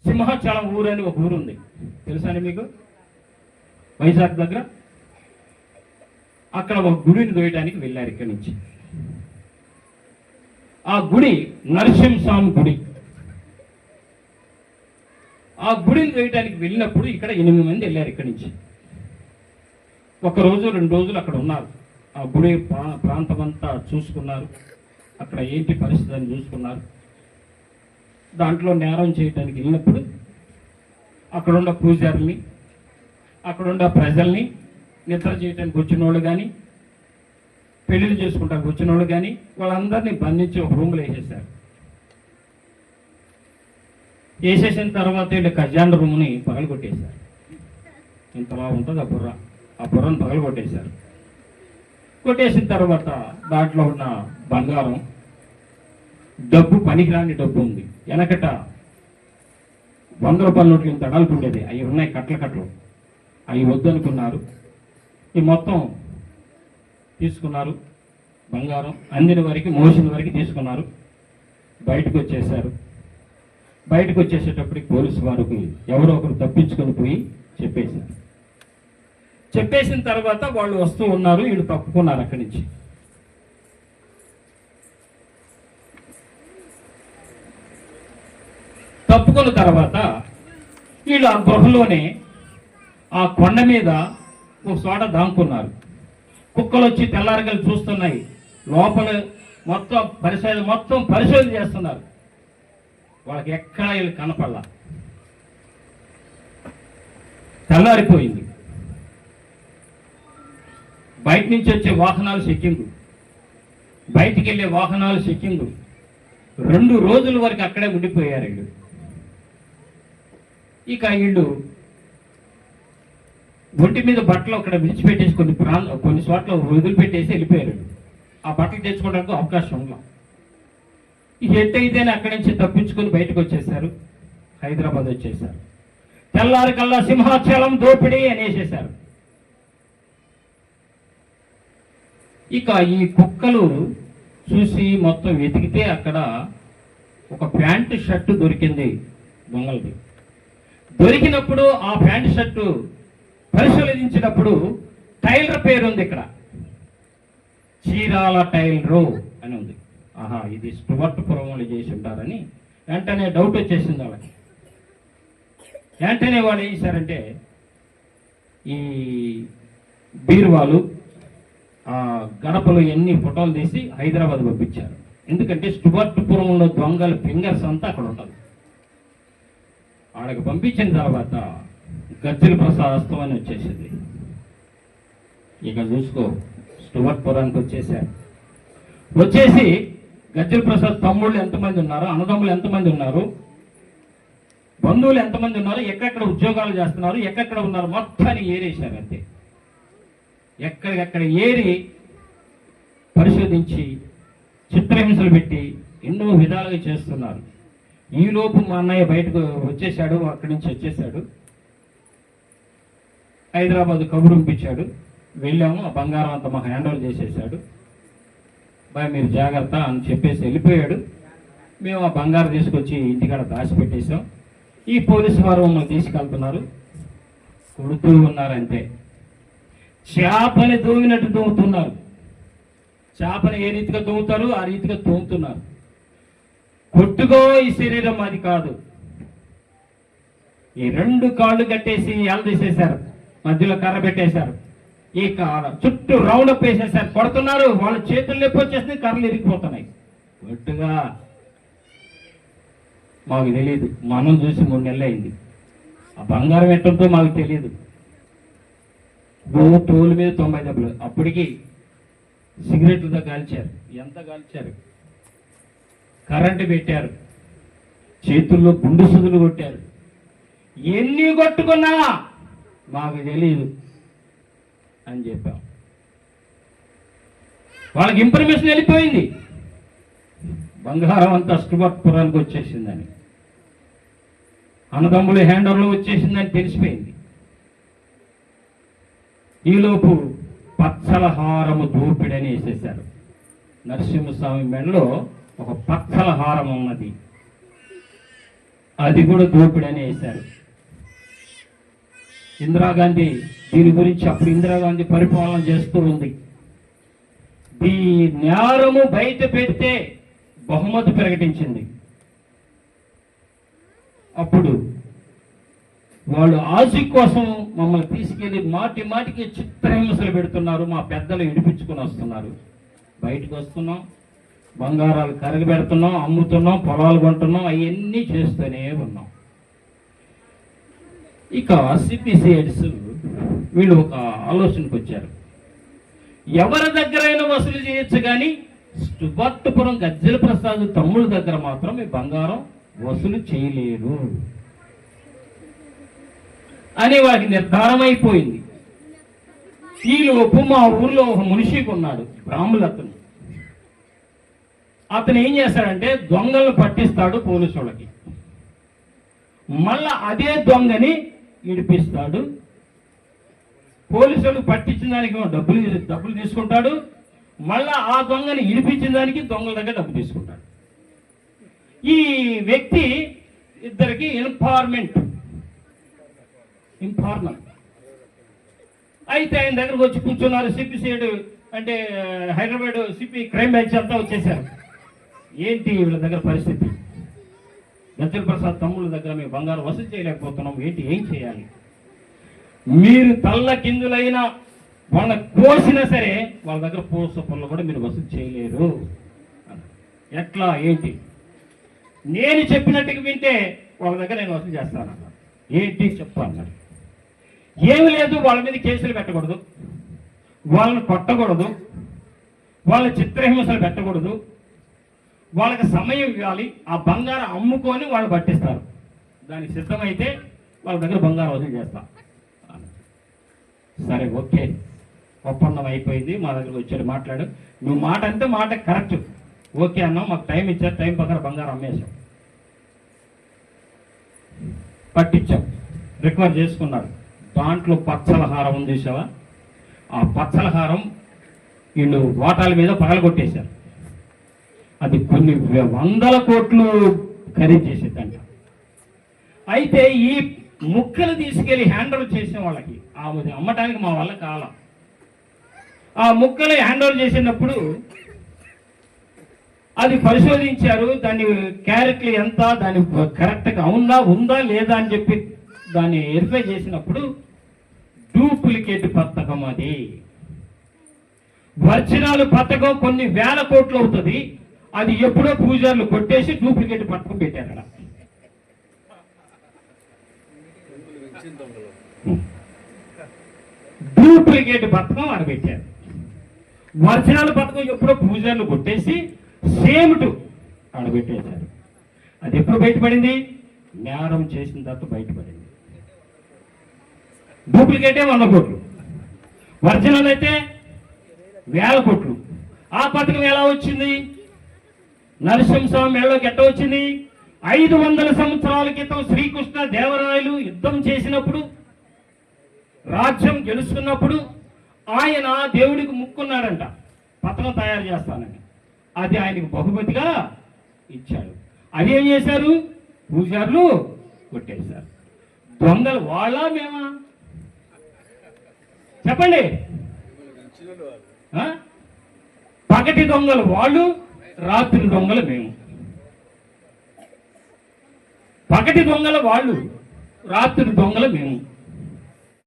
సింహాచలం ఊరు అని ఒక ఊరు ఉంది, తెలుసా అండి మీకు? వైజాగ్ దగ్గర. అక్కడ ఒక గుడిని దోయటానికి వెళ్ళారు ఇక్కడి నుంచి. ఆ గుడి నరసింహస్వామి గుడి. ఆ గుడిని దోయటానికి వెళ్ళినప్పుడు ఇక్కడ 8 మంది వెళ్ళారు ఇక్కడి నుంచి. 1 రోజు 2 రోజులు అక్కడ ఉన్నారు. ఆ గుడి ప్రాంతం అంతా చూసుకున్నారు, అక్కడ ఏంటి పరిస్థితి అని చూసుకున్నారు. దాంట్లో నేరం చేయడానికి వెళ్ళినప్పుడు అక్కడున్న పూజారుల్ని, అక్కడున్న ప్రజల్ని, నిద్ర చేయడానికి వచ్చిన వాళ్ళు కానీ, పెళ్లిళ్ళు చేసుకుంటానికి వచ్చిన వాళ్ళు కానీ, వాళ్ళందరినీ బంధించి ఒక రూమ్లో వేసేసారు. వేసేసిన తర్వాత వీళ్ళు ఖజానా రూమ్ని పగలగొట్టేశారు. ఇంతలా ఉంటుంది ఆ బుర్రను పగలగొట్టేశారు. కొట్టేసిన తర్వాత దాంట్లో ఉన్న బంగారం, డబ్బు, పనికిరాని డబ్బు ఉంది. వెనకట 100 రూపాయల నోట్లు ఇంత అడల్పు ఉండేది, అవి ఉన్నాయి కట్టలు. అవి వద్దనుకున్నారు. ఈ మొత్తం తీసుకున్నారు. బంగారం అందిన వరకు, మోసిన వరకు తీసుకున్నారు. బయటకు వచ్చేసారు. బయటకు వచ్చేసేటప్పటికి పోలీసు వారికి ఎవరో ఒకరు తప్పించుకొని పోయి చెప్పేశారు. చెప్పేసిన తర్వాత వాళ్ళు వస్తూ ఉన్నారు, వీళ్ళు తప్పుకున్నారు అక్కడి నుంచి. తప్పుకున్న తర్వాత వీళ్ళు ఆ గృహలోనే ఆ కొండ మీద ఒక చోట దాంకున్నారు. కుక్కలు వచ్చి తెల్లారగలు చూస్తున్నాయి. లోపల మొత్తం పరిశోధన చేస్తున్నారు. వాళ్ళకి ఎక్కడ వీళ్ళు కనపడలా. తెల్లారిపోయింది. బయట నుంచి వచ్చే వాహనాలు చెక్కింగ్, బయటికి వెళ్ళే వాహనాలు చెక్కింగ్. 2 రోజుల వరకు అక్కడే ఉండిపోయారు వీళ్ళు. ఇక వీళ్ళు ఒంటి మీద బట్టలు అక్కడ విడిచిపెట్టేసి కొన్ని చోట్ల వదిలిపెట్టేసి వెళ్ళిపోయారు. ఆ బట్టలు తెచ్చుకోవడానికి అవకాశం ఉందా? ఈ ఎట్టయితేనే అక్కడి నుంచి తప్పించుకొని బయటకు వచ్చేసారు, హైదరాబాద్ వచ్చేసారు. తెల్లారికల్లా సింహాచలం దోపిడీ అనేసేశారు. ఇక ఈ కుక్కలు చూసి మొత్తం వెతికితే అక్కడ ఒక ప్యాంటు షర్టు దొరికింది దొంగలది. దొరికినప్పుడు ఆ ప్యాంటు షర్టు పరిశీలించినప్పుడు టైలర్ పేరు ఉంది, ఇక్కడ చీరాల టైలరు అని ఉంది. ఆహా, ఇది స్టువర్ట్పురంలో చేసి ఉంటారని వెంటనే డౌట్ వచ్చేసింది వాళ్ళకి. వెంటనే వాళ్ళు ఏం చేశారంటే ఈ బీరువాలు, గడపలు ఎన్ని ఫోటోలు తీసి హైదరాబాద్ పంపించారు. ఎందుకంటే స్టువర్ట్పురంలో దొంగల ఫింగర్స్ అంతా అక్కడ ఉంటుంది. ఆడకు పంపించిన తర్వాత గజ్జల ప్రసాద్ అస్తమని వచ్చేసింది. ఇక చూసుకో, స్టువర్ట్పురానికి వచ్చేసారు. వచ్చేసి గజ్జల ప్రసాద్ తమ్ముళ్ళు ఎంతమంది ఉన్నారు, అన్నదమ్ములు ఎంతమంది ఉన్నారు, బంధువులు ఎంతమంది ఉన్నారు, ఎక్కడెక్కడ ఉద్యోగాలు చేస్తున్నారు, ఎక్కడెక్కడ ఉన్నారు, మొత్తాన్ని ఏరేశారు. అంతే, ఎక్కడికెక్కడ ఏరి పరిశోధించి చిత్రహింసలు పెట్టి ఎన్నో విధాలుగా చేస్తున్నారు. ఈలోపు మా అన్నయ్య బయటకు వచ్చేసాడు, అక్కడి నుంచి వచ్చేసాడు. హైదరాబాద్ కబురు పంపించాడు. వెళ్ళాము, ఆ బంగారం అంతా మాకు హ్యాండ్ ఓవర్ చేసేసాడు. బాయ్ మీరు జాగ్రత్త అని చెప్పేసి వెళ్ళిపోయాడు. మేము ఆ బంగారం తీసుకొచ్చి ఇంటికాడ దాచిపెట్టేసాం. ఈ పోలీసు వారు మమ్మల్ని తీసుకెళ్తున్నారు, కొడుతూ ఉన్నారంతే. చేపని దూమినట్టు దూముతున్నారు. చేపని ఏ రీతిగా దూముతారు ఆ రీతిగా దూముతున్నారు. కొట్టుకో, ఈ శరీరం అది కాదు. ఈ 2 కాళ్ళు కట్టేసి తీసేశారు, మధ్యలో కర్ర పెట్టేశారు, ఈ చుట్టూ రౌండ్ అప్ వేసేసారు. కొడుతున్నారు, వాళ్ళ చేతులు నొప్పి వచ్చేసి కర్రలు ఇరిగిపోతున్నాయి. గట్టిగా మాకు తెలియదు, మనం చూసి 3 నెలలు అయింది. ఆ బంగారం ఎట్టంతో మాకు తెలియదు. తోలు మీద 90 దెబ్బలు. అప్పటికి సిగరెట్లతో కాల్చారు. ఎంత కాల్చారు? కరెంటు పెట్టారు, చేతుల్లో గుండు సుదులు కొట్టారు. ఎన్ని కొట్టుకున్నా మాకు తెలియదు అని చెప్పాం. వాళ్ళకి ఇన్ఫర్మేషన్ వెళ్ళిపోయింది, బంగారం అంతా స్టువర్ట్పురానికి వచ్చేసిందని, అన్నదమ్ములు హ్యాండ్ ఓవర్లో వచ్చేసిందని తెలిసిపోయింది. ఈలోపు పచ్చల హారము దోపిడని వేసేశారు. నరసింహస్వామి మెడలో ఒక పచ్చల హారం ఉన్నది. అది కూడా దోపిడీ అని వేశారు. ఇందిరాగాంధీ దీని గురించి అప్పుడు ఇందిరాగాంధీ పరిపాలన చేస్తూ ఉంది. ఈ నేరము బయట పెడితే బహుమతి ప్రకటించింది. అప్పుడు వాళ్ళు ఆశి కోసం మమ్మల్ని తీసుకెళ్లి మాటి మాటికి చిత్రహింసలు పెడుతున్నారు. మా పెద్దలు విడిపించుకొని వస్తున్నారు. బయటకు వస్తున్నాం, బంగారాలు కరగబెడుతున్నాం, అమ్ముతున్నాం, పొలాలు కొంటున్నాం, అవన్నీ చేస్తూనే ఉన్నాం. ఇక సిపిసిఐడ్స్ వీళ్ళు ఒక ఆలోచనకు వచ్చారు. ఎవరి దగ్గరైనా వసూలు చేయొచ్చు, కానీ సుబట్టుపురం గజ్జల ప్రసాద్ తమ్ముళ్ళ దగ్గర మాత్రం ఈ బంగారం వసూలు చేయలేరు అని వారికి నిర్ధారం అయిపోయింది. ఈలోపు మా ఊర్లో ఒక మునిషికి ఉన్నాడు, బ్రాహ్మణులతను. అతను ఏం చేస్తాడంటే దొంగలను పట్టిస్తాడు పోలీసు వాళ్ళకి, మళ్ళా అదే దొంగని ఇడిపిస్తాడు. పోలీసులు పట్టించిన దానికి డబ్బులు తీసుకుంటాడు, మళ్ళా ఆ దొంగని ఇడిపించిన దానికి దొంగల దగ్గర డబ్బు తీసుకుంటాడు. ఈ వ్యక్తి ఇద్దరికి ఇన్ఫార్మర్ అయితే ఆయన దగ్గరకు వచ్చి కూర్చున్నారు. సిపిసిఐడి అంటే హైదరాబాద్ సిపి క్రైమ్ బ్రాంచ్ అంతా వచ్చేసారు. ఏంటి వీళ్ళ దగ్గర పరిస్థితి? గజ్జల ప్రసాద్ తమ్ముళ్ళ దగ్గర మేము బంగారం వసూలు చేయలేకపోతున్నాం, ఏంటి, ఏం చేయాలి? మీరు తల్ల కిందులైనా వాళ్ళ కోసినా సరే వాళ్ళ దగ్గర పోస పనులు కూడా మీరు వసూలు చేయలేరు. ఎట్లా, ఏంటి? నేను చెప్పినట్టుగా వింటే వాళ్ళ దగ్గర నేను వసూలు చేస్తానన్నా. ఏంటి చెప్పు అన్నాడు. ఏమి లేదు, వాళ్ళ మీద కేసులు పెట్టకూడదు, వాళ్ళని కొట్టకూడదు, వాళ్ళ చిత్రహింసలు పెట్టకూడదు, వాళ్ళకి సమయం ఇవ్వాలి, ఆ బంగారం అమ్ముకొని వాళ్ళు పట్టిస్తారు. దానికి సిద్ధమైతే వాళ్ళ దగ్గర బంగారం వసూలు చేస్తా. సరే, ఓకే, ఒప్పందం అయిపోయింది. మా దగ్గరకు వచ్చాడు, మాట్లాడు. నువ్వు మాట అంటే మాట కరెక్ట్, ఓకే అన్నావు. మాకు టైం ఇచ్చారు, టైం ప్రకారం బంగారం అమ్మేశాం, పట్టించాం, రికవర్ చేసుకున్నాడు. దాంట్లో పచ్చల హారం ఉంది చూసావా, ఆ పచ్చల హారం వీళ్ళు వాటాల మీద పగలగొట్టేశారు. అది కొన్ని 100 కోట్లు ఖరీదు చేసేదంట. అయితే ఈ ముక్కలు తీసుకెళ్లి హ్యాండ్ ఓవర్ చేసిన వాళ్ళకి అమ్మటానికి మా వల్ల కాలం. ఆ ముక్కలు హ్యాండ్ ఓవర్ చేసినప్పుడు అది పరిశోధించారు. దాని క్యారెట్లు ఎంత, దాని కరెక్ట్గా ఉందా లేదా అని చెప్పి దాన్ని వెరిఫై చేసినప్పుడు డూప్లికేట్ పథకం. అది ఒరిజినల్ పథకం కొన్ని 1000 కోట్లు అవుతుంది. అది ఎప్పుడో పూజారులు కొట్టేసి డూప్లికేట్ పథకం పెట్టారు అక్కడ. డూప్లికేట్ పథకం అని పెట్టారు. ఒరిజినల్ పథకం ఎప్పుడో పూజారులు కొట్టేసి సేమ్ టు ఆడబెట్టేశారు. అది ఎప్పుడు బయటపడింది? నేరం చేసిన తర్వాత బయటపడింది. డూప్లికేటే 100 కోట్లు, ఒరిజినల్ అయితే 1000 కోట్లు. ఆ పథకం ఎలా వచ్చింది? నరసింహస్వామి మేళలోకి ఎట్ట వచ్చింది? 500 సంవత్సరాల క్రితం శ్రీకృష్ణ దేవరాయలు యుద్ధం చేసినప్పుడు, రాజ్యం గెలుచుకున్నప్పుడు ఆయన దేవుడికి ముక్కున్నాడంట, పథకం తయారు చేస్తానని. అది ఆయనకు బహుమతిగా ఇచ్చాడు. అది ఏం చేశారు? పూజారులు కొట్టేశారు. దొంగలు వాళ్ళ మేమా? చెప్పండి. పగటి దొంగలు వాళ్ళు, రాత్రి దొంగలు మేము. పగటి దొంగలు వాళ్ళు, రాత్రి దొంగలు మేము.